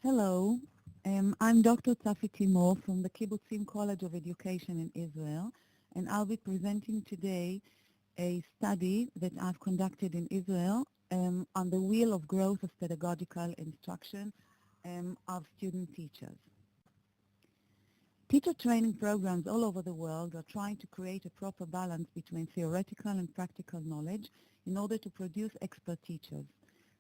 Hello, I'm Dr. Tsafi Timor from the Kibbutzim College of Education in Israel, and I'll be presenting today a study that I've conducted in Israel on the wheel of growth of pedagogical instruction of student teachers. Teacher training programs all over the world are trying to create a proper balance between theoretical and practical knowledge in order to produce expert teachers.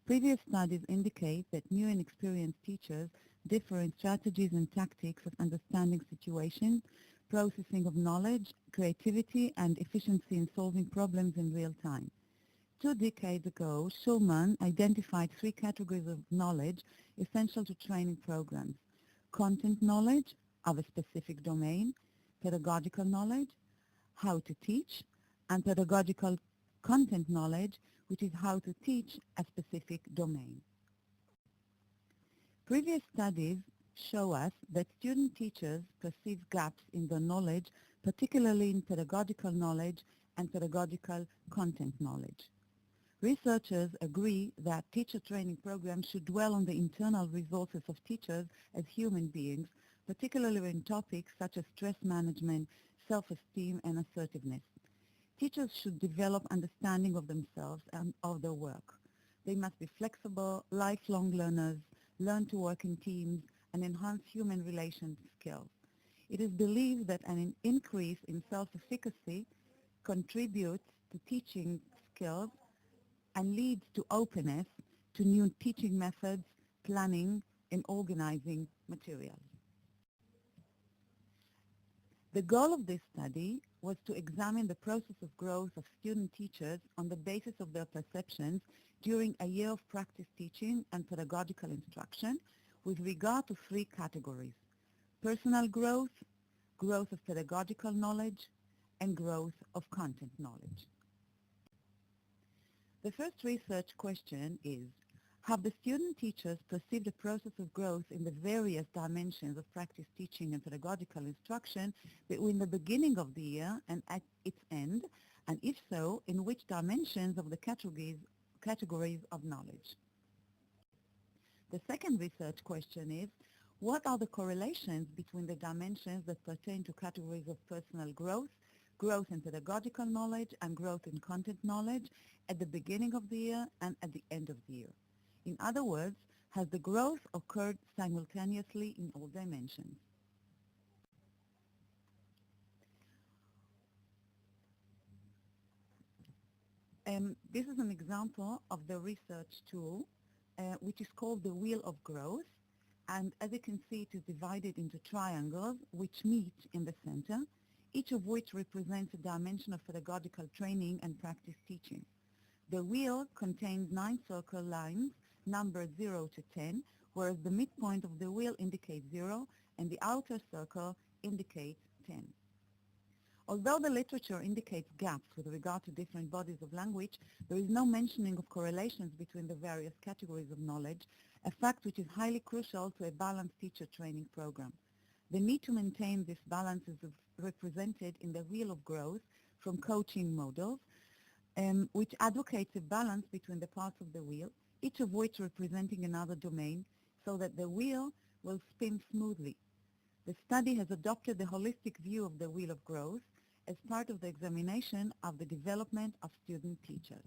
Previous studies indicate that new and experienced teachers differ in strategies and tactics of understanding situations, processing of knowledge, creativity, and efficiency in solving problems in real time. 2 decades ago, Schulman identified 3 categories of knowledge essential to training programs: content knowledge of a specific domain, pedagogical knowledge, how to teach, and pedagogical content knowledge, which is how to teach a specific domain. Previous studies show us that student teachers perceive gaps in their knowledge, particularly in pedagogical knowledge and pedagogical content knowledge. Researchers agree that teacher training programs should dwell on the internal resources of teachers as human beings, particularly in topics such as stress management, self-esteem, and assertiveness. Teachers should develop understanding of themselves and of their work. They must be flexible, lifelong learners, learn to work in teams, and enhance human relations skills. It is believed that an increase in self-efficacy contributes to teaching skills and leads to openness to new teaching methods, planning, and organizing materials. The goal of this study was to examine the process of growth of student teachers on the basis of their perceptions during a year of practice teaching and pedagogical instruction with regard to 3 categories: personal growth, growth of pedagogical knowledge, and growth of content knowledge. The first research question is, have the student teachers perceived a process of growth in the various dimensions of practice teaching and pedagogical instruction between the beginning of the year and at its end, and if so, in which dimensions of the categories of knowledge? The second research question is, what are the correlations between the dimensions that pertain to categories of personal growth, growth in pedagogical knowledge, and growth in content knowledge at the beginning of the year and at the end of the year? In other words, has the growth occurred simultaneously in all dimensions? This is an example of the research tool, which is called the Wheel of Growth. And as you can see, it is divided into triangles, which meet in the center, each of which represents a dimension of pedagogical training and practice teaching. The wheel contains 9 circle lines, numbered 0 to 10, whereas the midpoint of the wheel indicates 0 and the outer circle indicates 10. Although the literature indicates gaps with regard to different bodies of language, there is no mentioning of correlations between the various categories of knowledge, a fact which is highly crucial to a balanced teacher training program. The need to maintain this balance is represented in the Wheel of Growth from coaching models, which advocates a balance between the parts of the wheel, each of which representing another domain, so that the wheel will spin smoothly. The study has adopted the holistic view of the Wheel of Growth as part of the examination of the development of student teachers.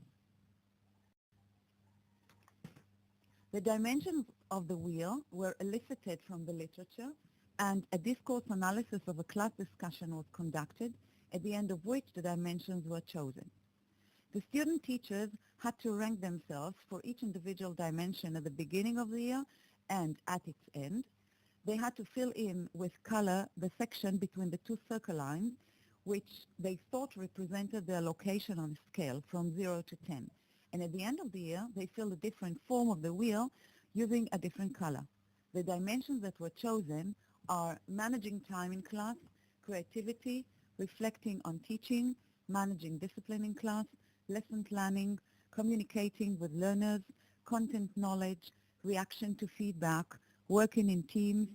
The dimensions of the wheel were elicited from the literature, and a discourse analysis of a class discussion was conducted, at the end of which the dimensions were chosen. The student teachers had to rank themselves for each individual dimension at the beginning of the year and at its end. They had to fill in with color the section between the 2 circle lines, which they thought represented their location on a scale from 0 to 10. And at the end of the year, they filled a different form of the wheel using a different color. The dimensions that were chosen are managing time in class, creativity, reflecting on teaching, managing discipline in class, lesson planning, communicating with learners, content knowledge, reaction to feedback, working in teams,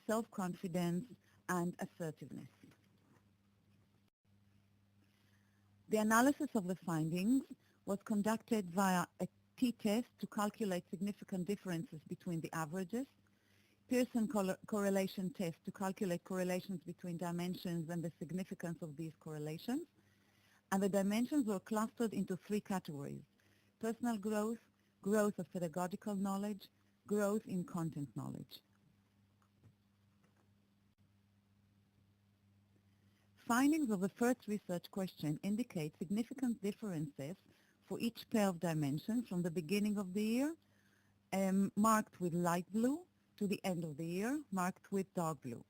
self-confidence, and assertiveness. The analysis of the findings was conducted via a t-test to calculate significant differences between the averages. Pearson correlation test to calculate correlations between dimensions and the significance of these correlations. And the dimensions were clustered into three categories: personal growth, growth of pedagogical knowledge, growth in content knowledge. Findings of the first research question indicate significant differences for each pair of dimensions from the beginning of the year, marked with light blue, to the end of the year, marked with dark blue.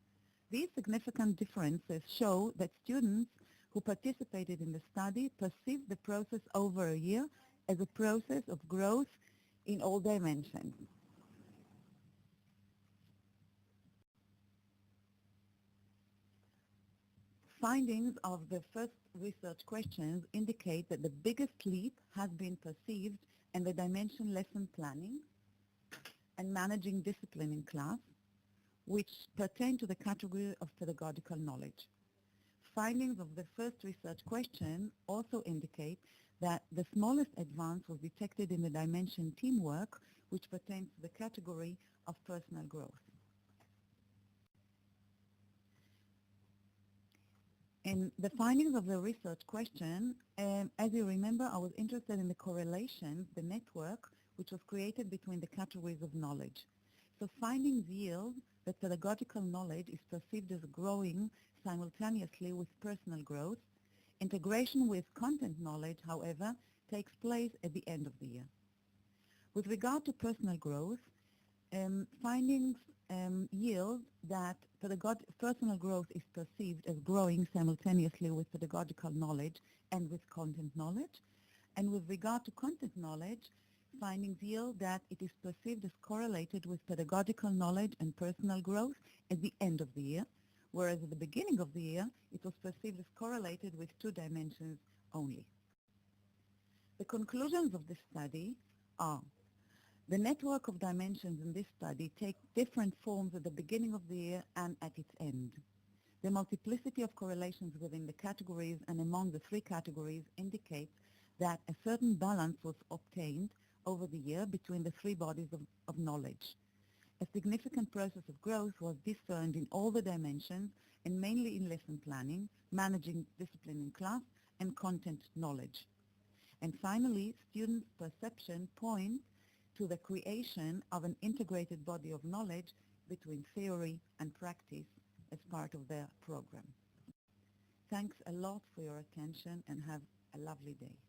These significant differences show that students who participated in the study perceived the process over a year as a process of growth in all dimensions. Findings of the first research questions indicate that the biggest leap has been perceived in the dimension lesson planning and managing discipline in class, which pertain to the category of pedagogical knowledge. Findings of the first research question also indicate that the smallest advance was detected in the dimension teamwork, which pertains to the category of personal growth. In the findings of the research question, as you remember, I was interested in the correlations, the network, which was created between the categories of knowledge. So findings yield that pedagogical knowledge is perceived as growing simultaneously with personal growth. Integration with content knowledge, however, takes place at the end of the year. With regard to personal growth, findings yield that personal growth is perceived as growing simultaneously with pedagogical knowledge and with content knowledge. And with regard to content knowledge, findings yield that it is perceived as correlated with pedagogical knowledge and personal growth at the end of the year, whereas at the beginning of the year, it was perceived as correlated with two dimensions only. The conclusions of this study are: the network of dimensions in this study take different forms at the beginning of the year and at its end. The multiplicity of correlations within the categories and among the three categories indicates that a certain balance was obtained over the year between the three bodies of knowledge. A significant process of growth was discerned in all the dimensions and mainly in lesson planning, managing discipline in class, and content knowledge. And finally, students' perception points to the creation of an integrated body of knowledge between theory and practice as part of their program. Thanks a lot for your attention and have a lovely day.